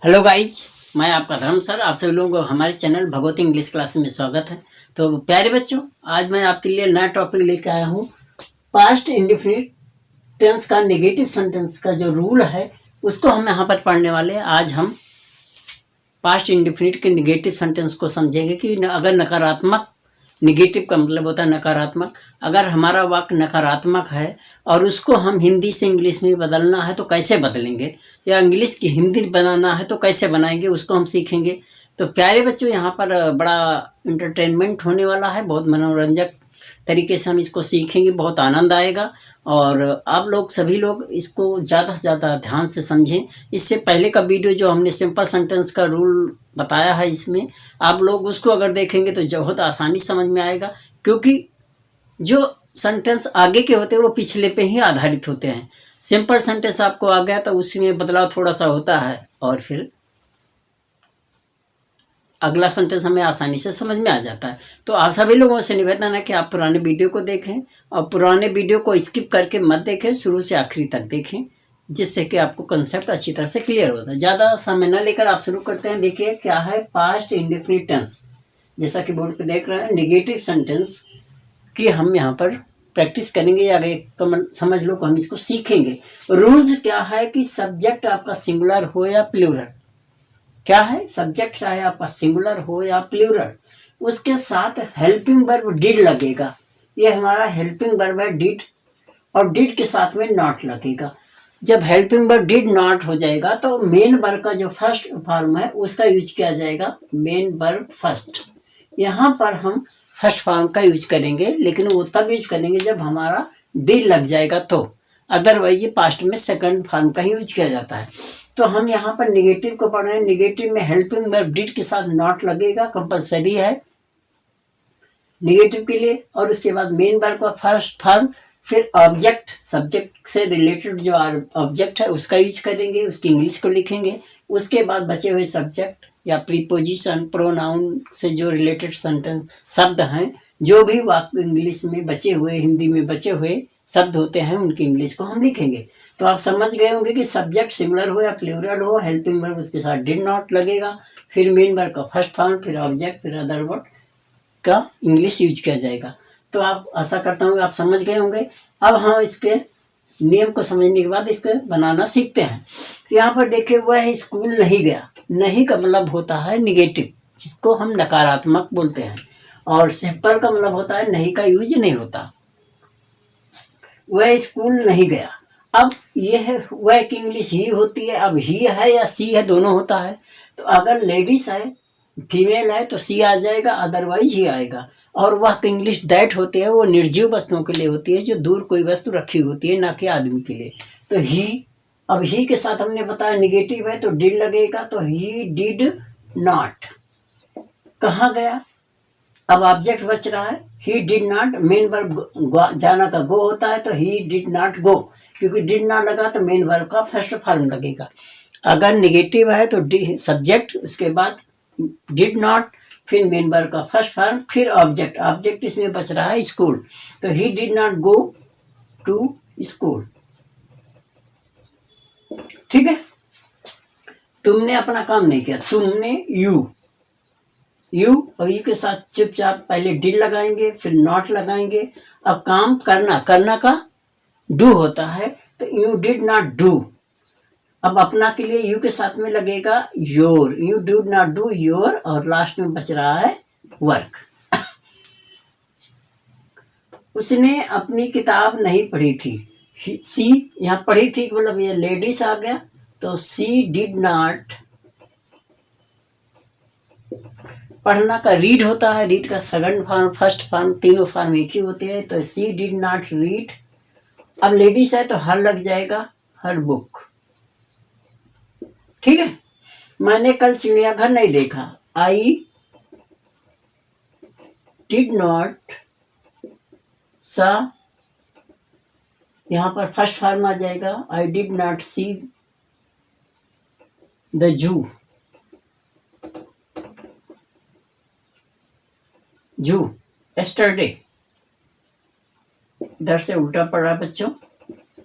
Hello guys, मैं आपका धर्म सर। आप सभी लोगों को हमारे चैनल भगवती इंग्लिश क्लास में स्वागत है। तो प्यारे बच्चों, आज मैं आपके लिए नया टॉपिक लेकर आया हूँ। पास्ट इंडेफिनिट टेंस का नेगेटिव सेंटेंस का जो रूल है उसको हम यहाँ पर पढ़ने वाले हैं। आज हम पास्ट इंडेफिनिट के नेगेटिव सेंटेंस को समझेंगे कि अगर नकारात्मक, निगेटिव का मतलब होता है नकारात्मक, अगर हमारा वाक्य नकारात्मक है और उसको हम हिंदी से इंग्लिश में बदलना है तो कैसे बदलेंगे, या इंग्लिश की हिंदी बनाना है तो कैसे बनाएंगे, उसको हम सीखेंगे। तो प्यारे बच्चों, यहाँ पर बड़ा इंटरटेनमेंट होने वाला है, बहुत मनोरंजक तरीके से हम इसको सीखेंगे, बहुत आनंद आएगा। और आप लोग सभी लोग इसको ज़्यादा से ज़्यादा ध्यान से समझें। इससे पहले का वीडियो जो हमने सिंपल सेंटेंस का रूल बताया है, इसमें आप लोग उसको अगर देखेंगे तो बहुत आसानी समझ में आएगा, क्योंकि जो सेंटेंस आगे के होते हैं वो पिछले पे ही आधारित होते हैं। सिंपल सेंटेंस आपको आ गया तो उसमें बदलाव थोड़ा सा होता है और फिर अगला सेंटेंस हमें आसानी से समझ में आ जाता है। तो आप सभी लोगों से निवेदन है कि आप पुराने वीडियो को देखें और पुराने वीडियो को स्किप करके मत देखें, शुरू से आखिरी तक देखें, जिससे कि आपको कंसेप्ट अच्छी तरह से क्लियर होता है। ज़्यादा समय न लेकर आप शुरू करते हैं। देखिए क्या है पास्ट इंडेफिनिट टेंस, जैसा कि बोर्ड पे देख रहे हैं, नेगेटिव सेंटेंस की हम यहाँ पर प्रैक्टिस करेंगे, या समझ लो कि हम इसको सीखेंगे। रूल्स क्या है कि सब्जेक्ट आपका सिंगुलर हो या प्लूरल, क्या है सब्जेक्ट चाहे आपका सिंगुलर हो या प्लूरल, उसके साथ हेल्पिंग वर्ब डिड लगेगा। ये हमारा हेल्पिंग वर्ब है डिड, और डिड के साथ में नॉट लगेगा। जब हेल्पिंग वर्ब डिड नॉट हो जाएगा तो मेन वर्ब का जो फर्स्ट फॉर्म है उसका यूज किया जाएगा, मेन वर्ब फर्स्ट। यहाँ पर हम फर्स्ट फॉर्म का यूज करेंगे, लेकिन वो तब यूज करेंगे जब हमारा डिड लग जाएगा तो, अदरवाइज ये पास्ट में सेकंड फॉर्म का ही यूज किया जाता है। तो हम यहाँ पर निगेटिव को पढ़ रहे हैं। निगेटिव में हेल्पिंग वर्ब डिड के साथ नॉट लगेगा, कंपलसरी है निगेटिव के लिए। और उसके बाद मेन वर्ब का फर्स्ट फॉर्म, फिर ऑब्जेक्ट, सब्जेक्ट से रिलेटेड जो ऑब्जेक्ट है उसका यूज करेंगे, उसकी इंग्लिश को लिखेंगे। उसके बाद बचे हुए सब्जेक्ट या प्रीपोजिशन, प्रोनाउन से जो रिलेटेड सेंटेंस शब्द हैं, जो भी वाक्य इंग्लिश में बचे हुए, हिंदी में बचे हुए शब्द होते हैं, उनकी इंग्लिश को हम लिखेंगे। तो आप समझ गए होंगे कि सब्जेक्ट सिंगुलर हो या प्लूरल हो, हेल्पिंग वर्ब उसके साथ डिड नॉट लगेगा, फिर मेन वर्ब का फर्स्ट फॉर्म, फिर ऑब्जेक्ट, फिर अदर वर्ड का इंग्लिश यूज किया जाएगा। तो आप आशा करता हूँ आप समझ गए होंगे। अब हम इसके नियम को समझने के बाद इसको बनाना सीखते हैं। तो यहाँ पर देखे हुआ है स्कूल नहीं गया। नहीं का मतलब होता है निगेटिव, जिसको हम नकारात्मक बोलते हैं, और सिंपल का मतलब होता है नहीं का यूज नहीं होता। वह स्कूल नहीं गया। अब यह है वह की इंग्लिश ही होती है। अब ही है या सी है, दोनों होता है। तो अगर लेडीज है, फीमेल है तो सी आ जाएगा, अदरवाइज ही आएगा। और वह इंग्लिश दैट होती है, वो निर्जीव वस्तुओं के लिए होती है, जो दूर कोई वस्तु रखी होती है, ना कि आदमी के लिए। तो ही, अब ही के साथ हमने बताया निगेटिव है तो डिड लगेगा, तो ही डिड नॉट। कहाँ गया, अब ऑब्जेक्ट बच रहा है, ही डिड नॉट। मेन वर्ब जाना का गो होता है, तो ही डिड नॉट गो, क्योंकि डिड नॉट लगा तो मेन वर्ब का फर्स्ट फॉर्म लगेगा। अगर निगेटिव है तो सब्जेक्ट, उसके बाद डिड नॉट, फिर मेन वर्ब का फर्स्ट फॉर्म, फिर ऑब्जेक्ट। ऑब्जेक्ट इसमें बच रहा है स्कूल, तो he did not go to school. ठीक है, तुमने अपना काम नहीं किया, तुमने यू और यू के साथ चुपचाप पहले डिड लगाएंगे, फिर नॉट लगाएंगे। अब काम करना, करना का डू होता है, तो यू डिड नॉट डू। अब अपना के लिए यू के साथ में लगेगा your, you did not do your, और लास्ट में बच रहा है वर्क। उसने अपनी किताब नहीं पढ़ी थी। सी यहाँ पढ़ी थी, मतलब ये लेडीज आ गया, तो सी डिड नॉट। पढ़ना का रीड होता है, रीड का सेकंड फॉर्म, फर्स्ट फॉर्म, तीनों फॉर्म एक ही होते हैं, तो सी डिड नॉट रीड। अब लेडीज है तो हर लग जाएगा, हर बुक। ठीक है, मैंने कल चिड़ियाघर नहीं देखा, आई डिड नॉट सा। यहां पर फर्स्ट फॉर्म आ जाएगा, आई did not see the zoo. जू एस्टरडे, इधर से उल्टा पड़ा बच्चों।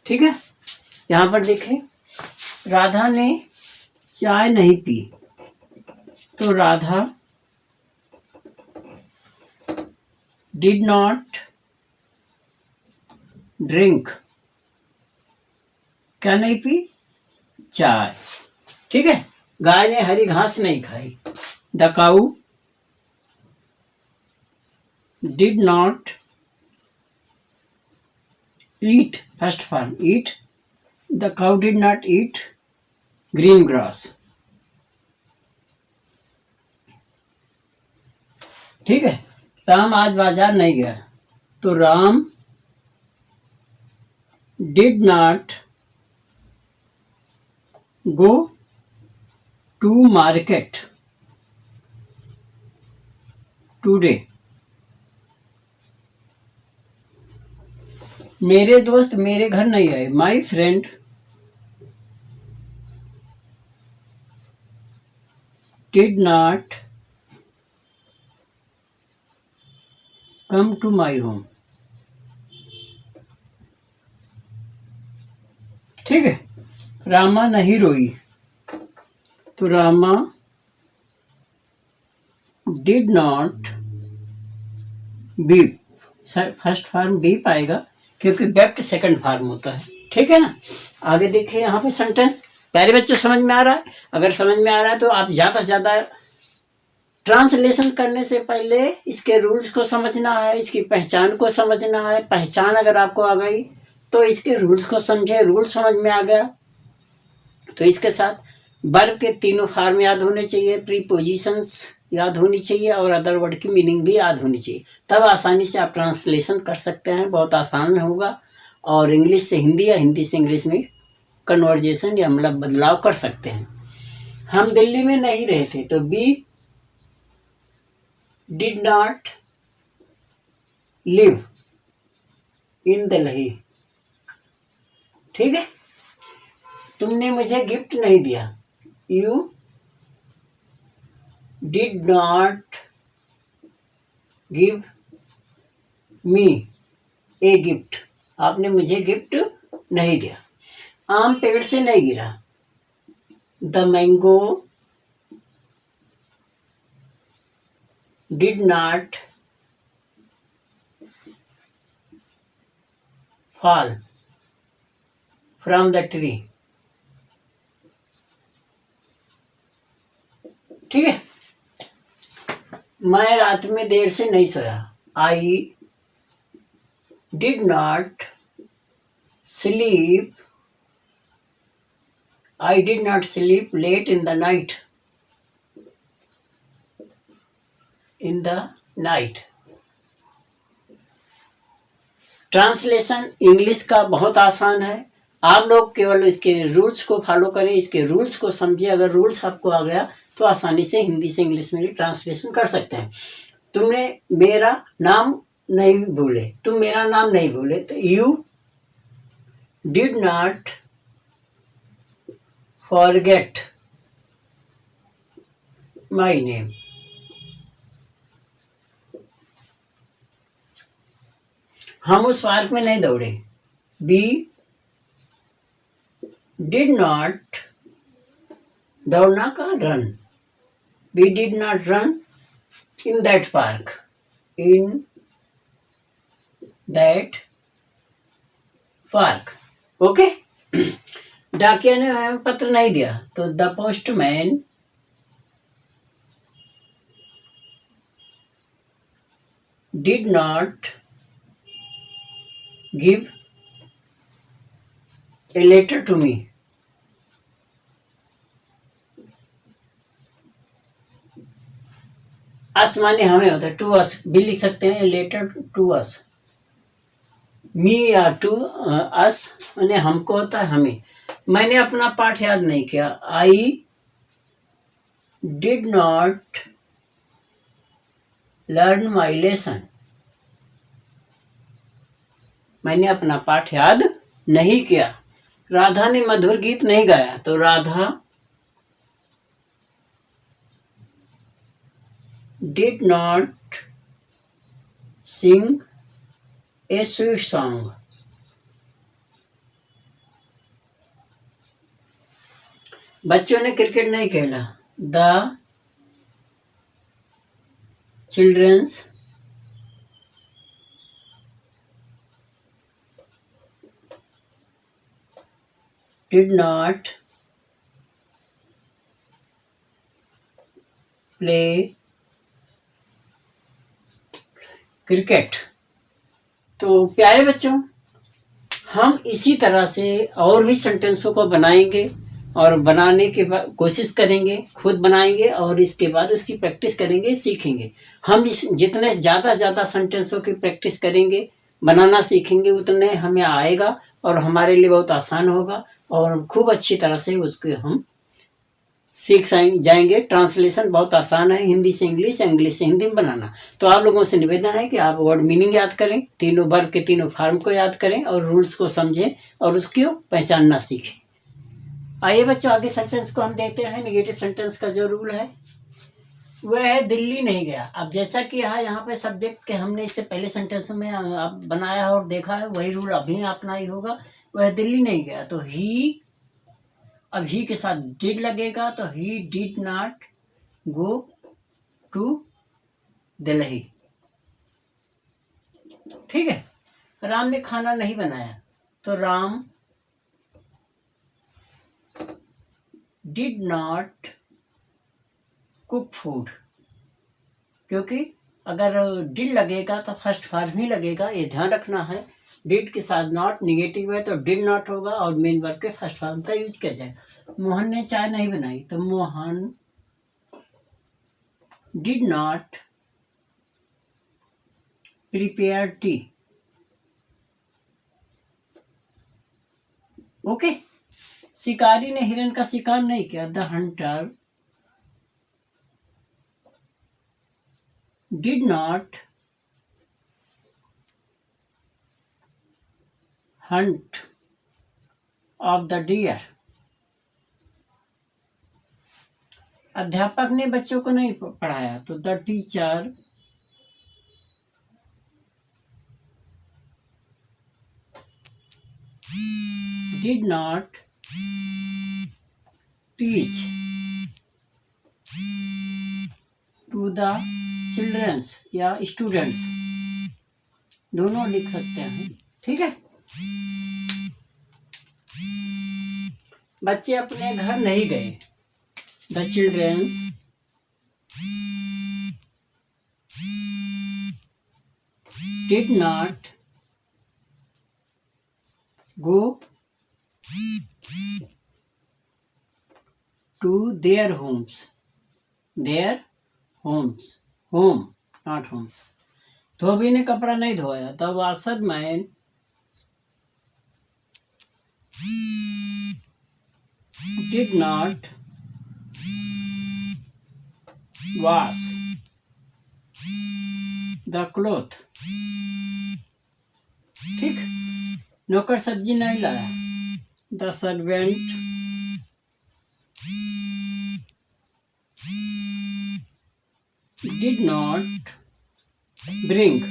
ठीक है, यहां पर देखें, राधा ने चाय नहीं पी, तो राधा डिड नॉट ड्रिंक, क्या नहीं पी, चाय। ठीक है। गाय ने हरी घास नहीं खाई, the cow did not eat, first form eat, the cow did not eat green grass. ठीक है। राम आज बाजार नहीं गया, तो Ram did not go to market today. मेरे दोस्त मेरे घर नहीं आए, my friend did not come to my home. ठीक है। रामा नहीं रोई, तो Rama did not weep, first form weep आएगा क्योंकि वेप्ट सेकंड फॉर्म होता है। ठीक है ना। आगे देखिए यहाँ पे सेंटेंस। प्यारे बच्चों समझ में आ रहा है? अगर समझ में आ रहा है तो आप ज़्यादा से ज़्यादा ट्रांसलेशन करने से पहले इसके रूल्स को समझना है, इसकी पहचान को समझना है। पहचान अगर आपको आ गई तो इसके रूल्स को समझे, रूल समझ में आ गया तो इसके साथ वर्ब के तीनों फॉर्म याद होने चाहिए, प्रीपोजिशंस याद होनी चाहिए और अदर वर्ड की मीनिंग भी याद होनी चाहिए। तब आसानी से आप ट्रांसलेशन कर सकते हैं, बहुत आसान होगा। और इंग्लिश से हिंदी या हिंदी से इंग्लिश में कन्वर्जेशन या मतलब बदलाव कर सकते हैं। हम दिल्ली में नहीं रहे थे, तो we did not live in Delhi. ठीक है। तुमने मुझे गिफ्ट नहीं दिया, you did not give me a gift. आपने मुझे गिफ्ट नहीं दिया। आम पेड़ से नहीं गिरा, the mango did not fall from the tree. ठीक है। मैं रात में देर से नहीं सोया, I did not sleep, I did not sleep late in the night, in the night. Translation English का बहुत आसान है। आप लोग केवल इसके रूल्स को फॉलो करें, इसके रूल्स को समझिए। अगर रूल्स आपको आ गया तो आसानी से हिंदी से इंग्लिश में भी ट्रांसलेशन कर सकते हैं। तुमने मेरा नाम नहीं भूले, तुम मेरा नाम नहीं भूले, तो you did not forget my name. हम उस पार्क में नहीं दौड़े, बी डिड नॉट, दौड़ना का run, we did not run in that park, in that park. Okay. डाकिया ने पत्र नहीं दिया, तो the postman did not give a letter to me. Us माने हमें होता है, टू अस भी लिख सकते हैं, लेटर टू अस। मी या टू अस माने हमको होता है, हमें। मैंने अपना पाठ याद नहीं किया, I did not learn my lesson. मैंने अपना पाठ याद नहीं किया। राधा ने मधुर गीत नहीं गाया, तो Radha did not sing a sweet song. बच्चों ने क्रिकेट नहीं खेला। The childrens did not play cricket. तो प्यारे बच्चों, हम इसी तरह से और भी सेंटेंसों को बनाएंगे और बनाने के बाद कोशिश करेंगे, खुद बनाएंगे और इसके बाद उसकी प्रैक्टिस करेंगे, सीखेंगे। हम इस जितने ज़्यादा सेंटेंसों की प्रैक्टिस करेंगे, बनाना सीखेंगे, उतने हमें आएगा और हमारे लिए बहुत आसान होगा और खूब अच्छी तरह से उसको हम सीख जाएंगे। ट्रांसलेशन बहुत आसान है, हिंदी से इंग्लिश, इंग्लिश से हिंदी में बनाना। तो आप लोगों से निवेदन है कि आप वर्ड मीनिंग याद करें, तीनों वर्ग के तीनों फॉर्म को याद करें और रूल्स को समझें और उसको पहचानना सीखें। आइए बच्चों, आगे सेंटेंस को हम देखते हैं। निगेटिव सेंटेंस का जो रूल है वह है दिल्ली नहीं गया। अब जैसा कि यहाँ पे सब्जेक्ट के हमने इससे पहले सेंटेंस में आप बनाया और देखा है, वही रूल अभी अपना ही होगा। वह दिल्ली नहीं गया, तो ही, अब ही के साथ डिड लगेगा, तो he did not go to Delhi. ठीक है। राम ने खाना नहीं बनाया, तो Ram did not cook food. क्योंकि अगर डिड लगेगा तो फर्स्ट फॉर्म ही लगेगा, ये ध्यान रखना है। डिड के साथ नॉट निगेटिव है तो डिड नॉट होगा और मेन वर्ब के फर्स्ट फॉर्म का यूज किया जाएगा। मोहन ने चाय नहीं बनाई, तो Mohan did not prepare tea. Okay. शिकारी ने हिरन का शिकार नहीं किया, the hunter did not hunt of the deer. अध्यापक ने बच्चों को नहीं पढ़ाया, तो the teacher did not teach to the childrens या स्टूडेंट्स, दोनों लिख सकते हैं। ठीक है। बच्चे अपने घर नहीं गए, the childrens did not go to their homes. Their homes, home not homes. धोबी ने कपड़ा नहीं धोया, the washer man did not wash the cloth. ठीक। नौकर सब्जी नहीं लाया, the servant did not bring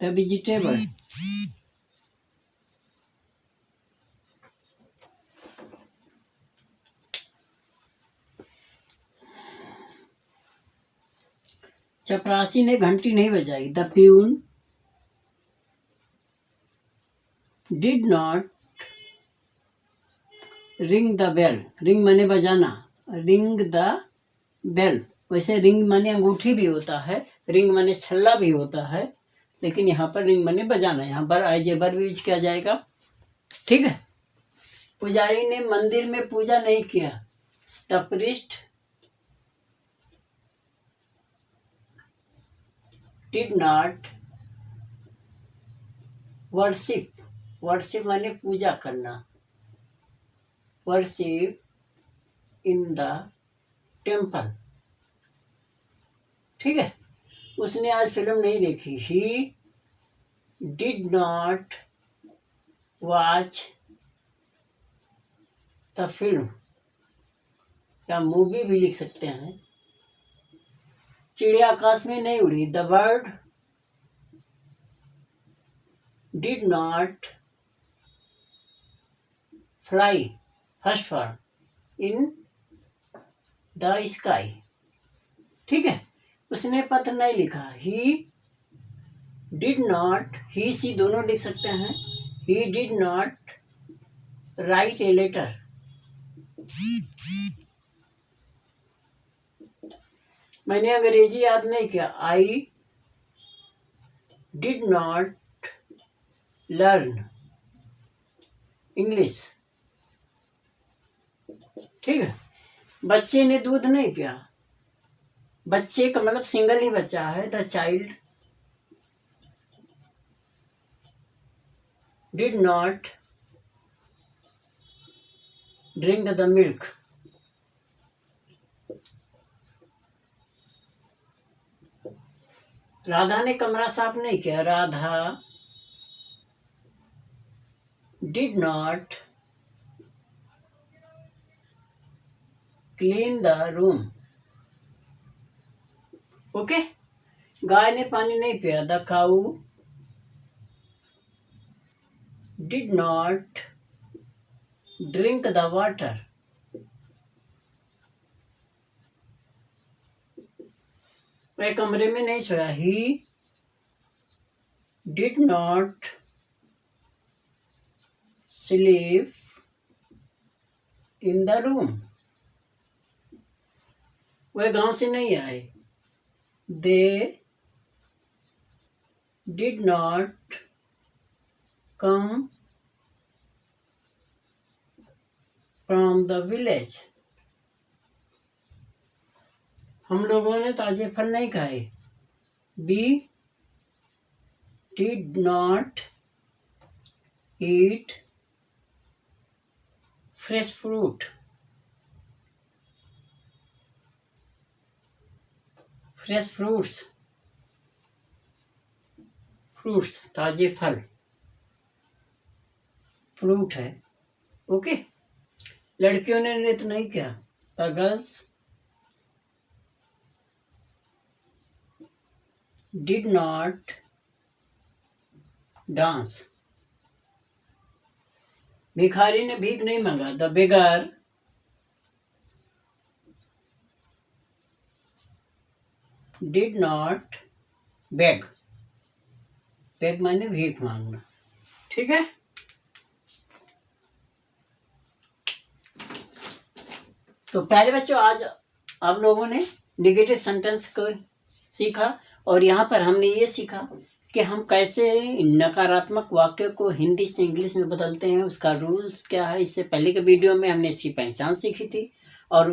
the vegetable. चपरासी ने घंटी नहीं बजाई, the peon did not ring the bell. Ring माने बजाना, रिंग द बेल। वैसे रिंग माने अंगूठी भी होता है, रिंग माने छल्ला भी होता है, लेकिन यहाँ पर रिंग माने बजाना, यहाँ पर एज ए वर्ब यूज किया जाएगा। ठीक है। पुजारी ने मंदिर में पूजा नहीं किया, the priest did not worship. Worship माने पूजा करना, वर्शिप इन द टेम्पल। ठीक है। उसने आज फिल्म नहीं देखी, ही did not watch the film या मूवी भी लिख सकते हैं। चिड़िया आकाश में नहीं उड़ी, the bird did not fly first form in the sky. ठीक है, उसने पत्र नहीं लिखा। ही डिड नॉट, ही सी दोनों लिख सकते हैं। He did not write a letter. मैंने अंग्रेजी याद नहीं किया। I did not learn English. ठीक है, बच्चे ने दूध नहीं पिया। बच्चे का मतलब सिंगल ही बच्चा है। The child did not drink the milk. Radha ने कमरा साफ नहीं किया। Radha did not clean the room. Okay, गाय ने पानी नहीं पिया। The cow did not drink the water. वह कमरे में नहीं सोया। He did not sleep in the room. वह गांव से नहीं आए। They did not come from the village. हम लोगों ने ताजे फल नहीं खाए। We did not eat fresh fruit. Fresh fruits, fruits ताजे फल, फ्रूट है। ओके, लड़कियों ने नृत्य नहीं किया। The girls did not dance. भिखारी ने भीख नहीं मांगा। The beggar did not beg. Beg माने भीख मांगना। ठीक है, तो पहले बच्चों आज आप लोगों ने नेगेटिव सेंटेंस को सीखा और यहाँ पर हमने ये सीखा कि हम कैसे नकारात्मक वाक्य को हिंदी से इंग्लिश में बदलते हैं, उसका रूल्स क्या है। इससे पहले के वीडियो में हमने इसकी पहचान सीखी थी और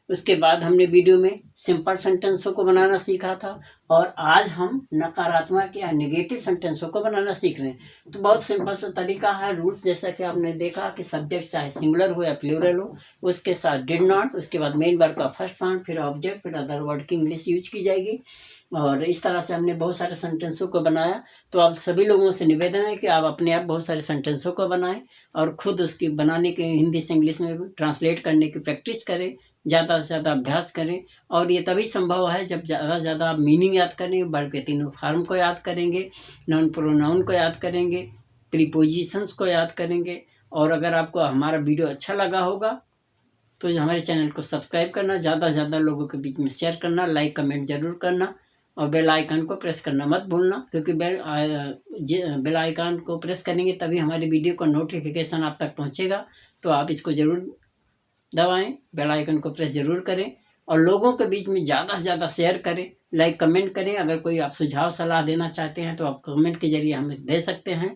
उसके बाद हमने वीडियो में सिंपल सेंटेंसों को बनाना सीखा था और आज हम नकारात्मक या नेगेटिव सेंटेंसों को बनाना सीख रहे हैं। तो बहुत सिंपल सा तरीका है। रूल्स जैसा कि आपने देखा कि सब्जेक्ट चाहे सिंगुलर हो या प्लूरल हो, उसके साथ डिड नॉट, उसके बाद मेन वर्ब का फर्स्ट फॉर्म, फिर ऑब्जेक्ट, फिर अदर वर्ड की इंग्लिश यूज की जाएगी और इस तरह से हमने बहुत सारे सेंटेंसों को बनाया। तो आप सभी लोगों से निवेदन है कि आप अपने आप बहुत सारे सेंटेंसों को बनाएं और खुद उसकी बनाने के हिंदी से इंग्लिश में ट्रांसलेट करने की प्रैक्टिस करें, ज़्यादा से ज़्यादा अभ्यास करें। और ये तभी संभव है जब ज़्यादा से ज़्यादा मीनिंग याद करेंगे, वर्ब के तीनों फॉर्म को याद करेंगे, नाउन प्रोनाउन को याद करेंगे, प्रीपोजिशंस को याद करेंगे। और अगर आपको हमारा वीडियो अच्छा लगा होगा तो हमारे चैनल को सब्सक्राइब करना, ज़्यादा से ज़्यादा लोगों के बीच में शेयर करना, लाइक कमेंट जरूर करना और बेल आइकन को प्रेस करना मत भूलना, क्योंकि बेल आइकन को प्रेस करेंगे तभी हमारी वीडियो का नोटिफिकेशन आप तक पहुंचेगा। तो आप इसको ज़रूर दबाएं, बेल आइकन को प्रेस ज़रूर करें और लोगों के बीच में ज़्यादा से ज़्यादा शेयर करें, लाइक कमेंट करें। अगर कोई आप सुझाव सलाह देना चाहते हैं तो आप कमेंट के जरिए हमें दे सकते हैं।